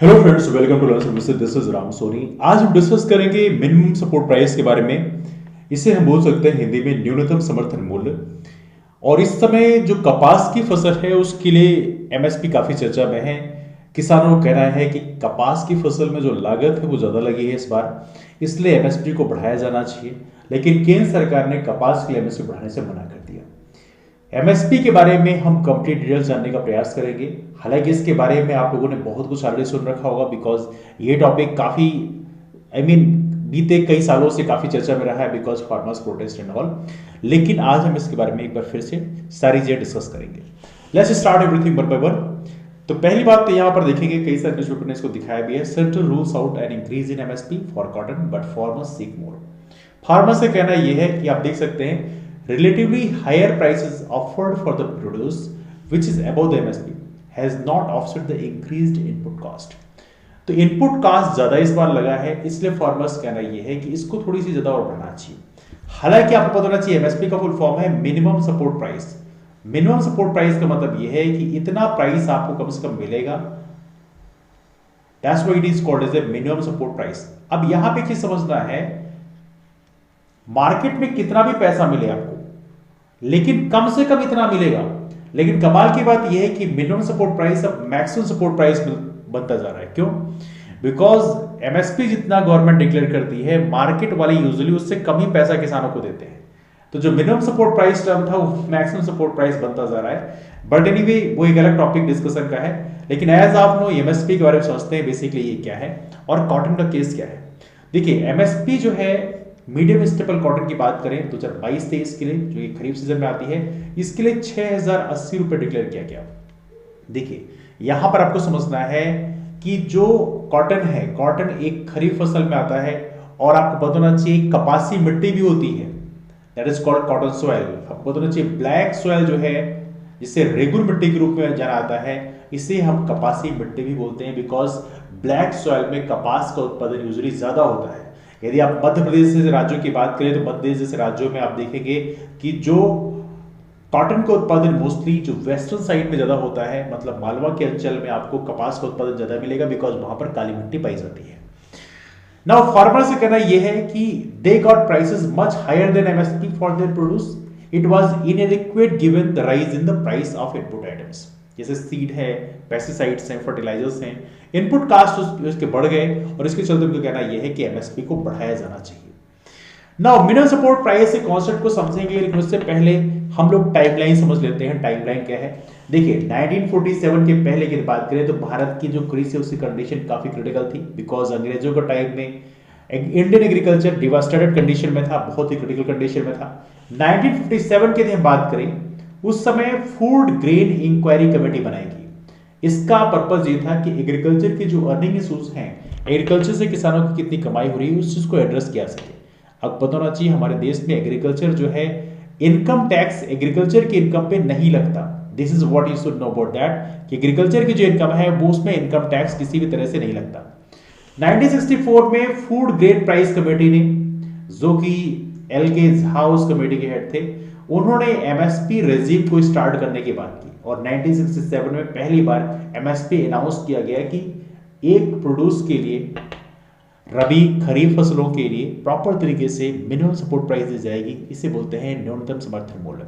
Hello friends, welcome to learn services. This is Ram Soni. आज हम discuss करेंगे मिनिमम सपोर्ट प्राइस के बारे में। इसे हम बोल सकते हैं हिंदी में न्यूनतम समर्थन मूल्य। और इस समय जो कपास की फसल है उसके लिए एमएसपी काफी चर्चा में है। किसानों का कहना है कि कपास की फसल में जो लागत है वो ज्यादा लगी है इस बार, इसलिए एमएसपी को बढ़ाया जाना चाहिए। लेकिन केंद्र सरकार ने कपास के लिए एमएसपी बढ़ाने से मना कर दिया। एमएसपी के बारे में हम कंप्लीट डिटेल्स जानने का प्रयास करेंगे। हालांकि इसके बारे में आप लोगों ने बहुत कुछ ऑलरेडी सुन रखा होगा, बिकॉज ये टॉपिक काफी बीते कई सालों से काफी चर्चा में रहा है, because farmers protest and all. लेकिन आज हम इसके बारे में एक बार फिर से सारी चीजें डिस्कस करेंगे। Let's start everything one by one. तो पहली बात तो यहाँ पर देखेंगे, कई सारे न्यूज़पेपर ने इसको दिखाया भी है। Central rules out an increase in MSP for cotton but farmers seek more. Farmers का कहना यह है कि आप देख सकते हैं relatively higher prices offered for the produce which is above the MSP has not offset the increased input cost। तो इनपुट कॉस्ट ज्यादा इस बार लगा है, इसलिए फार्मर्स कहना यह है कि इसको थोड़ी सी ज्यादा और बढ़ाना चाहिए। हालांकि आपको पता होना चाहिए एमएसपी का फुल फॉर्म है minimum support price. Minimum support price का मतलब यह है कि इतना प्राइस आपको कम से कम मिलेगा। That's why it is called as a minimum support price. अब यहां पे चीज समझना है, मार्केट में कितना भी पैसा मिले आपको, लेकिन कम से कम इतना मिलेगा। लेकिन कमाल की बात यह है कि मिनिमम सपोर्ट प्राइस अब मैक्सिमम सपोर्ट प्राइस बनता जा रहा है। क्यों? बिकॉज एमएसपी जितना गवर्नमेंट डिक्लेयर करती है, मार्केट वाले यूजुअली उससे कम ही पैसा किसानों को देते हैं। तो जो मिनिमम सपोर्ट प्राइस टर्म था वो मैक्सिमम सपोर्ट प्राइस बनता जा रहा है। बट एनीवे वो एक अलग टॉपिक डिस्कशन का है। लेकिन एज आप नो एमएसपी के बारे में समझते हैं बेसिकली ये क्या है और कॉटन का केस क्या है। देखिए एमएसपी जो है मीडियम स्टेपल कॉटन की बात करें 2022-23 के लिए, जो कि खरीफ सीजन में आती है, इसके लिए 6080 रुपए डिक्लेयर किया गया। देखिए यहां पर आपको समझना है कि जो कॉटन है, कॉटन एक खरीफ फसल में आता है और आपको पता होना चाहिए कपासी मिट्टी भी होती है, that is called cotton soil. आपको पता होना चाहिए ब्लैक सॉइल जो है, जिसे रेगुलर मिट्टी के रूप में जाना आता है, इसे हम कपासी मिट्टी भी बोलते हैं, बिकॉज ब्लैक सॉइल में कपास का उत्पादन यूजुअली ज्यादा होता है। यदि आप मध्य प्रदेश जैसे राज्यों की बात करें तो मध्य प्रदेश जैसे राज्यों में आप देखेंगे कि जो कॉटन का उत्पादन मोस्टली जो वेस्टर्न साइड में ज्यादा होता है, मतलब मालवा के अंचल में आपको कपास का उत्पादन ज्यादा मिलेगा, बिकॉज वहां पर काली मिट्टी पाई जाती है। नाउ फार्मर से कहना यह है कि they got prices much higher than MSP for their produce. It was inadequate given the rise in the price of input items, जैसे सीड है, पेस्टिसाइड्स हैं, फर्टिलाइजर्स हैं। इनपुट कास्ट उसके बढ़ गए और इसके चलते उनका कहना यह है कि एमएसपी को बढ़ाया जाना चाहिए। नाउ मिनिमम सपोर्ट प्राइस के कॉन्सेप्ट को समझेंगे, लेकिन उससे पहले हम लोग टाइमलाइन समझ लेते हैं। टाइमलाइन क्या है? देखिए 1947 के पहले की बात करें तो भारत की जो कृषि है उसकी कंडीशन काफी क्रिटिकल थी, बिकॉज अंग्रेजों के टाइम में इंडियन एग्रीकल्चर डिवास्टेटेड कंडीशन में था, बहुत ही क्रिटिकल कंडीशन में था। 1957 की हम बात करें, उस समय फूड ग्रेन इंक्वायरी कमेटी बनाएगी। इसका पर्पस ये था कि एग्रीकल्चर की जो अर्निंग इश्यूज हैं, एग्रीकल्चर से किसानों की कितनी कमाई हो रही है, उस चीज को एड्रेस किया सके। अब पता होना चाहिए हमारे देश में एग्रीकल्चर जो है, इनकम टैक्स एग्रीकल्चर की इनकम पे नहीं लगता। This is what you should know about that, कि एग्रीकल्चर की जो इनकम है वो उसमें इनकम टैक्स किसी भी तरह से नहीं लगता। 1964 में फूड ग्रेन प्राइस कमेटी ने, जो कि एल.के. झा उस कमेटी के हेड थे, उन्होंने एमएसपी रेजिम को स्टार्ट करने की बात की और 1967 में पहली बार एमएसपी अनाउंस किया गया कि एक प्रोड्यूस के लिए, रबी खरीफ फसलों के लिए प्रॉपर तरीके से मिनिमम सपोर्ट प्राइस दी जाएगी। इसे बोलते हैं न्यूनतम समर्थन मूल्य।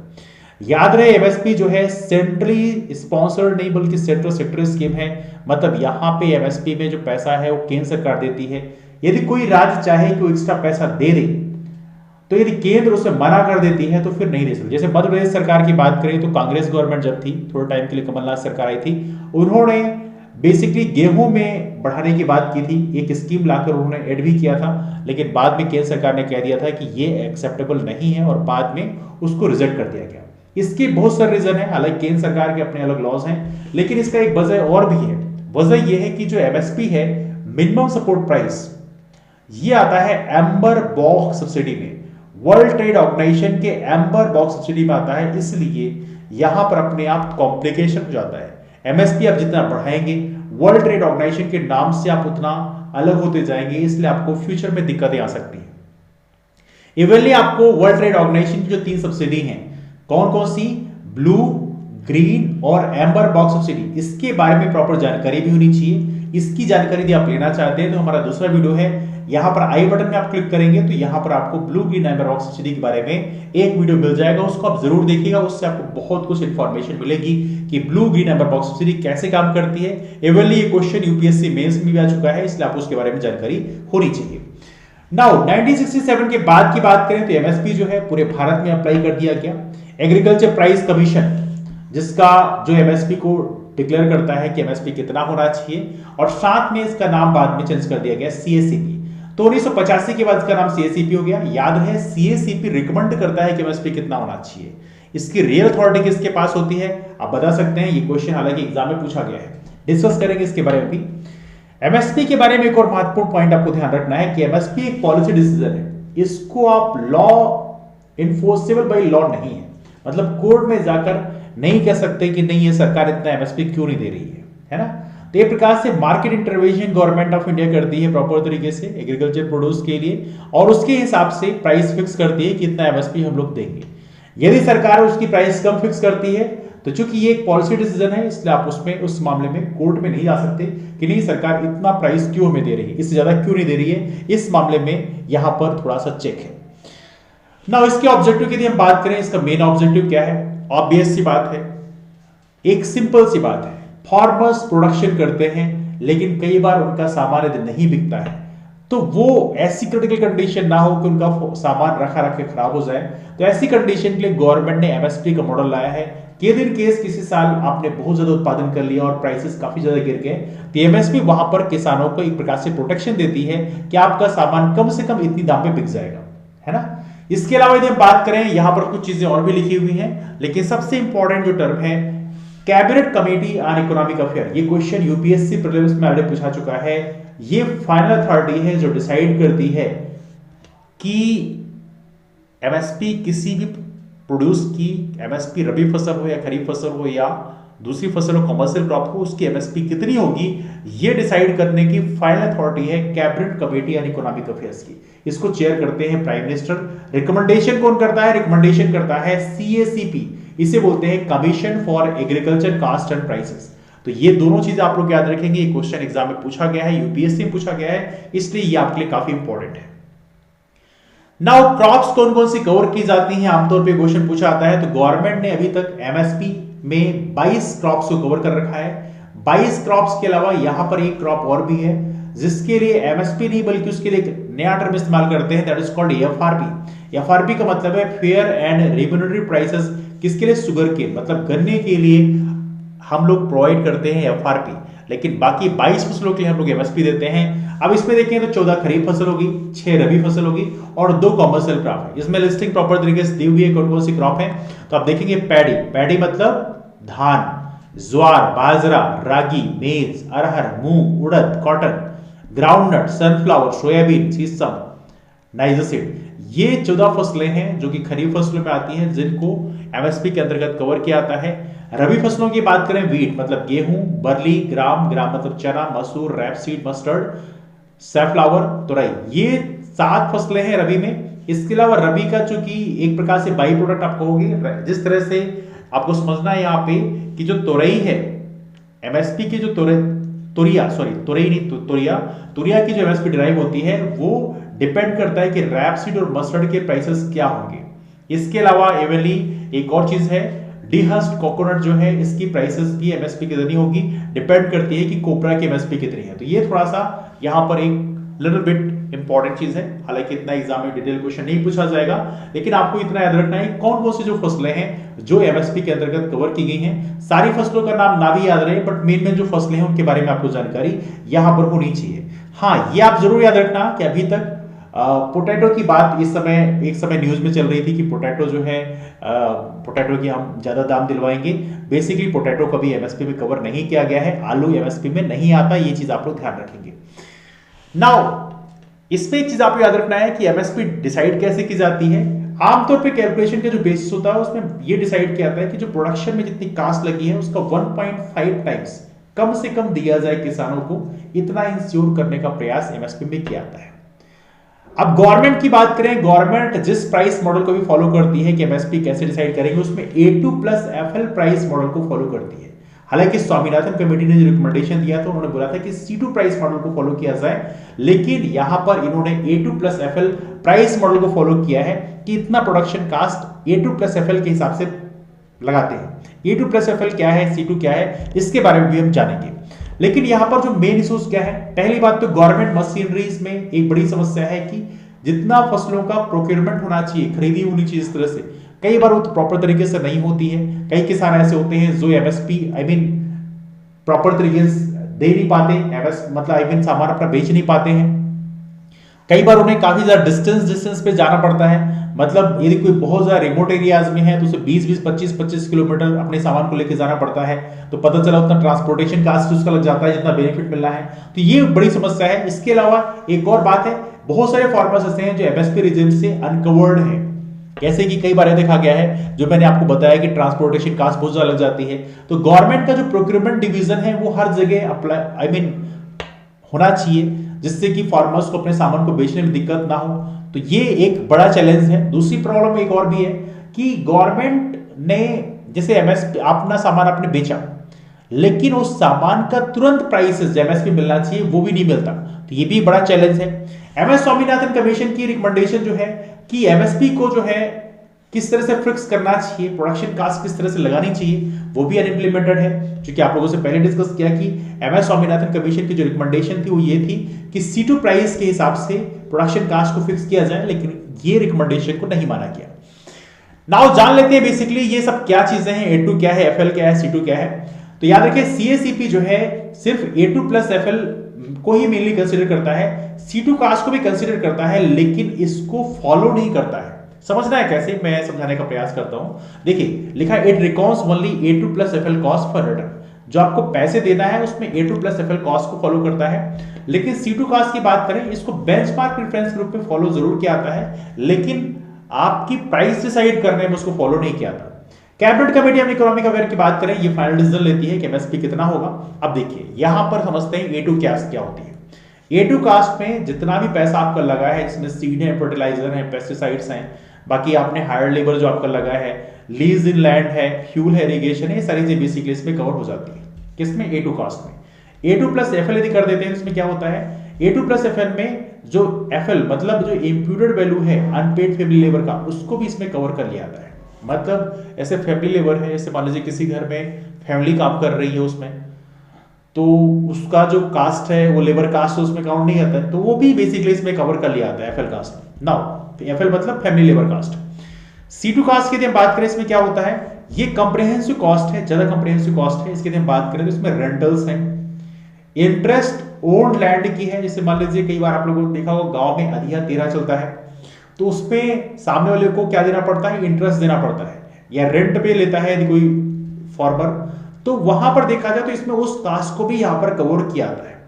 याद रहे एमएसपी जो है सेंट्रली स्पॉन्सर्ड नहीं बल्कि सेंट्रल सेक्टर स्कीम है। मतलब यहाँ पे एमएसपी में जो पैसा है वो केंद्र सरकार देती है। यदि कोई राज्य चाहे कि वो एक्स्ट्रा पैसा दे दे, तो यदि केंद्र उसे मना कर देती है तो फिर नहीं दे सकती। जैसे मध्य प्रदेश सरकार की बात करें तो कांग्रेस गवर्नमेंट जब थी, थोड़े टाइम के लिए कमलनाथ सरकार आई थी, उन्होंने बेसिकली गेहूं में बढ़ाने की बात की थी, एक स्कीम लाकर उन्होंने ऐड भी किया था, लेकिन बाद में केंद्र सरकार ने कह दिया था कि ये एक्सेप्टेबल नहीं है और बाद में उसको रिजेक्ट कर दिया गया। इसके बहुत सारे रीजन है, हालांकि केंद्र सरकार के अपने अलग लॉज हैं, लेकिन इसका एक वजह और भी है। वजह यह है कि जो एमएसपी है, मिनिमम सपोर्ट प्राइस, ये आता है एम्बर बॉक्स सब्सिडी में, वर्ल्ड ट्रेड ऑर्गेनाइजेशन के एम्बर बॉक्स सब्सिडी में आता है। इसलिए यहां पर अपने आप कॉम्प्लिकेशन हो जाता है। एमएसपी आप जितना बढ़ाएंगे, वर्ल्ड ट्रेड ऑर्गेनाइजेशन के नाम से आप उतना अलग होते जाएंगे, इसलिए आपको फ्यूचर में दिक्कतें आ सकती हैं। इवनली आपको वर्ल्ड ट्रेड ऑर्गेनाइजेशन की जो 3 सब्सिडी हैं, कौन कौन सी, ब्लू, ग्रीन और एम्बर बॉक्स सब्सिडी, इसके बारे में प्रॉपर जानकारी भी होनी चाहिए। इसकी जानकारी यदि आप लेना चाहते हैं तो हमारा दूसरा वीडियो है, यहां पर आई बटन में आप क्लिक करेंगे तो यहां पर आपको blue green amber box subsidy के बारे में एक वीडियो मिल जाएगा, उसको आप जरूर देखिएगा। उससे आपको बहुत कुछ इंफॉर्मेशन मिलेगी कि blue green amber box subsidy कैसे काम करती है। एवरली ये क्वेश्चन यूपीएससी मेंस में भी आ चुका है, इसलिए आपको उसके बारे में जानकारी होनी चाहिए। नाउ 1967 के बाद की बात करें तो एमएसपी जो है पूरे भारत में अप्लाई कर दिया गया। एग्रीकल्चर प्राइस कमीशन जिसका जो एमएसपी को डिक्लेयर करता है कि एमएसपी कितना होना चाहिए, और साथ में इसका नाम बाद में चेंज कर दिया गया सीएसीपी। तो 1985 के बाद इसका नाम सीएसीपी हो गया। याद है सीएसीपी रिकमेंड करता है कि एमएसपी कितना होना चाहिए। इसकी रियल अथॉरिटी किसके पास होती है आप बता सकते हैं। ये क्वेश्चन हालांकि एग्जाम में पूछा गया है, डिस्कस करेंगे इसके बारे में भी। एमएसपी के बारे में एक और महत्वपूर्ण पॉइंट आपको ध्यान रखना है कि एमएसपी एक पॉलिसी डिसीजन है, इसको आप लॉ इन्फोर्सेबल बाय लॉ नहीं है, मतलब कोर्ट में जाकर नहीं कह सकते कि नहीं ये सरकार इतना एमएसपी क्यों नहीं दे रही है ना। तो ये प्रकार से market intervention government of India करती है प्रॉपर तरीके से एग्रीकल्चर प्रोड्यूस के लिए, और उसके हिसाब से प्राइस फिक्स करती है कि इतना एमएसपी हम लोग देंगे। यदि सरकार उसकी प्राइस कम फिक्स करती है तो चूंकि ये एक पॉलिसी डिसीजन है, इसलिए आप उसमें उस मामले में कोर्ट में नहीं जा सकते कि नहीं सरकार इतना प्राइस क्यों हमें दे रही है, इससे ज्यादा क्यों नहीं दे रही है। इस मामले में यहां पर थोड़ा सा चेक है ना। इसके ऑब्जेक्टिव की यदि हम बात करें, इसका मेन ऑब्जेक्टिव क्या है, ऑब्वियस सी बात है, एक सिंपल सी बात है, फार्मर्स प्रोडक्शन करते हैं लेकिन कई बार उनका सामान यदि नहीं बिकता है तो वो ऐसी क्रिटिकल कंडीशन ना हो कि उनका सामान रखा रखे खराब हो जाए। तो ऐसी कंडीशन के लिए गवर्नमेंट ने एमएसपी का मॉडल लाया है कि यदि इन केस किसी साल आपने बहुत ज्यादा उत्पादन कर लिया और प्राइसेस काफी ज्यादा गिर गए तो एमएसपी वहां पर किसानों को एक प्रकार से प्रोटेक्शन देती है कि आपका सामान कम से कम इतनी दाम पे बिक जाएगा, है ना। इसके अलावा यदि हम बात करें, यहां पर कुछ चीजें और भी लिखी हुई हैं, लेकिन सबसे इंपॉर्टेंट जो टर्म है cabinet committee on economic affair, ये क्वेश्चन यूपीएससी प्रीलिम्स में ऑलरेडी पूछा चुका है। ये फाइनल अथॉरिटी है जो डिसाइड करती है कि एमएसपी किसी भी प्रोड्यूस की एमएसपी रबी फसल हो या खरीफ फसल हो या दूसरी फसल हो, कमर्शियल क्रॉप हो, उसकी एमएसपी कितनी होगी, ये डिसाइड करने की फाइनल अथॉरिटी है cabinet committee on economic affairs की। इसको चेयर करते हैं प्राइम मिनिस्टर। रिकमेंडेशन कौन करता है, रिकमेंडेशन करता है सीएसीपी, इसे बोलते हैं commission for agriculture cost and prices. तो ये दोनों चीजें आप लोग याद रखेंगे, ये क्वेश्चन एग्जाम में पूछा गया है, यूपीएससी में पूछा गया है, इसलिए ये आपके लिए काफी इंपॉर्टेंट है। नाउ क्रॉप्स कौन कौन सी कवर की जाती हैं, आमतौर पे क्वेश्चन पूछा आता है। तो गवर्नमेंट ने अभी तक एमएसपी में 22 क्रॉप्स को कवर कर रखा है। 22 क्रॉप्स के अलावा यहां पर एक क्रॉप और भी है जिसके लिए एमएसपी नहीं बल्कि उसके लिए नया टर्म इस्तेमाल करते हैं, that is called FRP. FRP का मतलब है फेयर एंड रिम्यूनरेटरी प्राइसेस, किसके लिए, शुगर केन मतलब गन्ने के लिए हम लोग प्रोवाइड करते हैं एफआरपी, लेकिन बाकी 22 फसलों के लिए हम लोग एमएसपी देते हैं। अब इसमें देखें तो 14 खरीफ फसल होगी, 6 रबी फसल होगी और 2 कॉमर्शियल क्रॉप है। इसमें लिस्टिंग प्रॉपर तरीके से दी हुई है कौन कौन सी क्रॉप है। तो आप देखेंगे पैडी, पैडी मतलब धान, ज्वार, बाजरा, रागी, मेज, अरहर, मूंग, उड़द, कॉटन, ग्राउंडनट, सनफ्लावर, सोयाबीन, सीसम, नाइजरसीड, ये 14 फसलें हैं जो कि खरीफ फसलों में आती हैं जिनको एमएसपी के अंतर्गत कवर किया आता है। रबी फसलों की बात करें, वीट मतलब गेहूं, बरली, ग्राम, ग्राम मतलब चना, मसूर, रैपसीड, मस्टर्ड, सैफ्लावर, तुरई, ये 7 फसलें हैं रबी में। इसके अलावा रबी का चूंकि एक प्रकार से बाई प्रोडक्ट आप कहोगे, जिस तरह से आपको समझना है यहाँ पे कि जो तुरई है एमएसपी की, जो तुरिया की जो एमएसपी डिराइव होती है वो डिपेंड करता है कि रैपसीड और मस्टर्ड के प्राइसेस क्या होंगे। इसके अलावा एवली एक और चीज है, डीहस्ट कोकोनट जो है इसकी प्राइसेस भी एमएसपी कितनी होगी, डिपेंड करती है कि कोपरा की एमएसपी कितनी है। तो ये थोड़ा सा यहाँ पर एक लिटिल बिट इंपॉर्टेंट चीज है, हालांकि इतना एग्जाम में डिटेल क्वेश्चन नहीं पूछा जाएगा, लेकिन आपको इतना याद रखना है कौन कौन सी जो फसलें हैं जो एमएसपी के अंतर्गत कवर की गई हैं। सारी फसलों का नाम ना भी याद रहे, बट मेन जो फसलें हैं उनके बारे में आपको जानकारी यहाँ पर होनी चाहिए। हाँ, ये आप जरूर याद रखना कि अभी तक पोटैटो की बात इस समय एक समय न्यूज में चल रही थी कि पोटैटो जो है पोटैटो की हम ज्यादा दाम दिलवाएंगे। बेसिकली पोटैटो कभी एमएसपी में कवर नहीं किया गया है, आलू एमएसपी में नहीं आता, ये चीज आप लोग ध्यान रखेंगे। नाउ इसमें एक चीज आपको याद रखना है कि एमएसपी डिसाइड कैसे की जाती है। आमतौर पे कैलकुलेशन का जो बेसिस होता है उसमें ये डिसाइड किया जाता है कि जो प्रोडक्शन में जितनी कास्ट लगी है उसका 1.5 टाइम्स कम से कम दिया जाए किसानों को, इतना इंश्योर करने का प्रयास एमएसपी में किया जाता है। अब गवर्नमेंट की बात करें, गवर्नमेंट जिस प्राइस मॉडल को भी फॉलो करती है कि एमएसपी कैसे डिसाइड करेंगे, उसमें A2 plus FL price model को फॉलो करती है। हालांकि स्वामीनाथन कमेटी ने जो रिकमेंडेशन दिया था उन्होंने बोला था कि C2 प्राइस मॉडल को फॉलो किया जाए, लेकिन यहां पर इन्होंने A2 plus FL price model को फॉलो किया है कि इतना production cast A2 plus FL के हिसाब से लगाते हैं। A2 प्लस FL क्या है, C2 क्या है, इसके बारे में भी हम जानेंगे। लेकिन यहां पर जो मेन इश्यूज क्या है, पहली बात तो गवर्नमेंट मशीनरीज में एक बड़ी समस्या है कि जितना फसलों का प्रोक्योरमेंट होना चाहिए, खरीदी होनी चाहिए इस तरह से, कई बार वो तो प्रॉपर तरीके से नहीं होती है। कई किसान ऐसे होते हैं जो MSP प्रॉपर तरीके से दे नहीं पाते, मतलब सामान अपना बेच नहीं पाते हैं। कई बार उन्हें काफी ज्यादा डिस्टेंस पे जाना पड़ता है, मतलब यदि कोई बहुत ज्यादा रिमोट एरियाज में है तो उसे 20-20, 25-25 किलोमीटर अपने सामान को लेकर जाना पड़ता है, तो पता चला उतना ट्रांसपोर्टेशन कास्ट उसका लग जाता है जितना बेनिफिट मिलना है। तो ये बड़ी समस्या है। इसके अलावा एक और बात है, बहुत सारे फार्मर्स ऐसे हैं जो MSP रिजिम से अनकवर्ड है। कैसे कि कई बार ये देखा गया है, जो मैंने आपको बताया कि ट्रांसपोर्टेशन कास्ट बहुत ज्यादा लग जाती है, तो गवर्नमेंट का जो प्रोक्योरमेंट डिवीजन है वो हर जगह अप्लाई होना चाहिए, जिससे कि फार्मर्स को अपने सामान को बेचने में दिक्कत ना हो। तो ये एक बड़ा चैलेंज है। दूसरी प्रॉब्लम एक और भी है कि गवर्नमेंट ने जैसे MSP अपना सामान आपने बेचा, लेकिन उस सामान का तुरंत प्राइसेस MSP मिलना चाहिए वो भी नहीं मिलता, तो ये भी बड़ा चैलेंज है। MS स्वामीनाथन कमीशन की रिकमेंडेशन जो है कि MSP को जो है किस तरह से फिक्स करना चाहिए, प्रोडक्शन कास्ट किस तरह से लगानी चाहिए, वो भी अनइम्प्लीमेंटेड है। क्योंकि आप लोगों से पहले डिस्कस किया कि MS स्वामीनाथन कमीशन की जो रिकमेंडेशन थी वो ये थी कि C2 प्राइस के हिसाब से प्रोडक्शन कास्ट को फिक्स किया जाए, लेकिन ये रिकमेंडेशन को नहीं माना गया। नाउ जान लेते हैं बेसिकली ये सब क्या चीजें हैं, A2 क्या है, FL क्या है, C2 क्या है। तो याद रखिए CACP जो है सिर्फ A2 प्लस FL को ही मेनली कंसीडर करता है, C2 कास्ट को भी कंसीडर करता है, लेकिन इसको फॉलो नहीं करता है। समझना है कैसे, मैं समझाने का प्रयास करता हूं। देखिए लिखा है it reckons only A2 plus FL cost for return, जो आपको पैसे देना है उसमें A2 प्लस FL कॉस्ट को फॉलो करता है। लेकिन C2 कास्ट की बात करें, इसको बेंचमार्क रेफरेंस ग्रुप में फॉलो जरूर किया जाता है, लेकिन आपकी प्राइस डिसाइड करने में उसको फॉलो नहीं किया था। Cabinet committee on economic affair की बात करें, ये फाइनल डिसीजन लेती है कि MSP कितना होगा। अब देखिए यहां पर समझते हैं A2 कास्ट क्या होती है। A2 कास्ट में जितना भी पैसा आपका लगा है, इसमें सीड है, फर्टिलाइजर है, पेस्टिसाइड्स हैं, बाकी आपने हायर लेबर जो आपका लगा है, लीज इन लैंड है, फ्यूल है, इरिगेशन है, ये सारी चीजें बेसिकली इसमें कवर हो जाती है। किसमें? A2 कास्ट में। A2 प्लस FL यदि कर देते हैं तो इसमें क्या होता है, A2 प्लस FL में जो FL मतलब जो इम्प्यूटेड वैल्यू है अनपेड फैमिली लेबर का, उसको भी इसमें कवर कर लिया जाता है। मतलब ऐसे फैमिली लेबर है, जैसे मान लीजिए किसी घर में फैमिली काम कर रही है, उसमें तो उसका जो कास्ट है वो लेबर कास्ट उसमें काउंट नहीं आता है, तो वो भी बेसिकली इसमें कवर कर लिया जाता है FL कास्ट में। नाउ FL मतलब family labour cost. C2 cost की यदि हम बात करें, इसमें क्या होता है, ये कंप्रिहेंसिव कॉस्ट है, ज्यादा कंप्रिहेंसिव कॉस्ट है। इसकी यदि हम बात करें तो इसमें रेंटल्स हैं, इंटरेस्ट ओन्ड लैंड की है। जैसे मान लीजिए कई बार आप लोगों ने देखा होगा गांव में अधिया तेरा चलता है, तो उसमें सामने वाले को क्या देना पड़ता है, इंटरेस्ट देना पड़ता है, या रेंट पे लेता है यदि कोई फार्मर, तो वहां पर देखा जाए तो इसमें उस कास्ट को भी यहां पर कवर किया जाता है।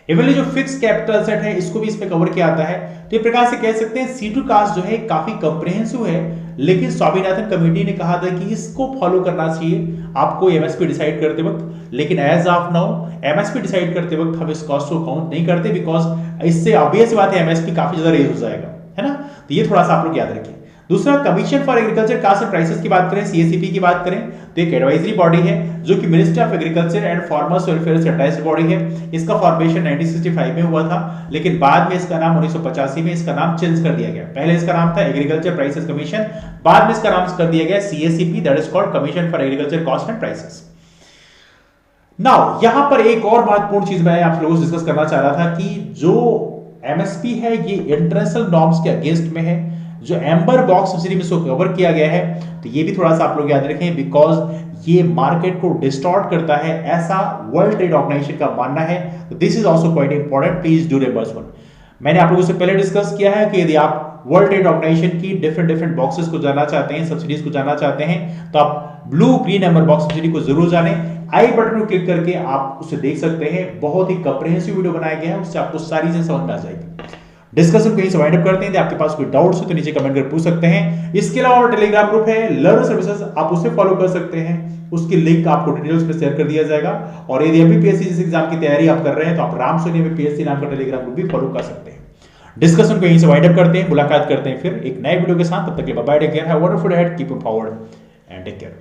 इवनली जो फिक्स कैपिटल सेट है इसको भी इसमें कवर किया जाता है। तो इस प्रकार से कह सकते हैं C2 कास्ट जो है काफी कंप्रिहेंसिव है, लेकिन स्वामीनाथन कमेटी ने कहा था कि इसको फॉलो करना चाहिए आपको MSP डिसाइड करते वक्त। लेकिन as of now MSP decide करते वक्त हम इस कॉस्ट को काउंट नहीं करते, बिकॉज इससे ऑब्वियस बात है MSP काफी ज्यादा रेज हो जाएगा, है ना। तो ये थोड़ा सा आप लोग याद रखिए। दूसरा, commission for agriculture cost and prices की बात करें, CACP की बात करें, तो एक एडवाइजरी बॉडी है जो कि ministry of agriculture and farmers welfare से अटैच्ड बॉडी है। इसका फॉर्मेशन 1965 में हुआ था, लेकिन बाद में इसका नाम 1985 में इसका नाम चेंज कर दिया गया। पहले इसका नाम था एग्रीकल्चर प्राइसेस कमीशन, बाद में इसका नाम कर दिया गया CACP, that is called commission for agriculture cost and prices. Now यहां पर एक और महत्वपूर्ण चीज मैं आप लोगों से डिस्कस करना चाह रहा था कि जो MSP है ये इंटरनेशनल नॉर्म्स के अगेंस्ट में है। जो एम्बर बॉक्स सब्सिडी में इसको कवर किया गया है, तो ये भी थोड़ा सा आप लोग याद रखें, बिकॉज ये मार्केट को डिस्टॉर्ट करता है, ऐसा वर्ल्ड ट्रेड ऑर्गेनाइजेशन का मानना है। This is also quite important, please do remember one. मैंने आप लोगों से पहले डिस्कस किया है कि यदि आप वर्ल्ड ट्रेड ऑर्गेनाइजेशन की डिफरेंट बॉक्सेस को जानना चाहते हैं, सब्सिडीज को जानना चाहते हैं, तो आप blue green amber box subsidy को जरूर जानें। आई बटन को क्लिक करके आप उसे देख सकते हैं, बहुत ही कंप्रिहेंसिव वीडियो बनाया गया है, उससे आपको सारी चीजें समझ में आ जाएगी। डिस्कशन कहीं से वाइंड अप करते हैं, यदि आपके पास कोई डाउट्स हो तो नीचे कमेंट कर पूछ सकते हैं। इसके अलावा टेलीग्राम ग्रुप है लर्न सर्विसेज, आप उसे फॉलो कर सकते हैं, उसकी लिंक आपको डिटेल्स में शेयर कर दिया जाएगा। और यदि अभी PSC जैसे एग्जाम की तैयारी आप कर रहे हैं तो आप आराम से PSC नाम का टेलीग्राम ग्रुप भी फॉलो कर सकते हैं। डिस्कशन को यहीं से वाइंड अप करते हैं, मुलाकात करते हैं फिर एक नए वीडियो के साथ। तब तक के लिए bye bye, take care, have a wonderful day ahead, keep it forward and take care.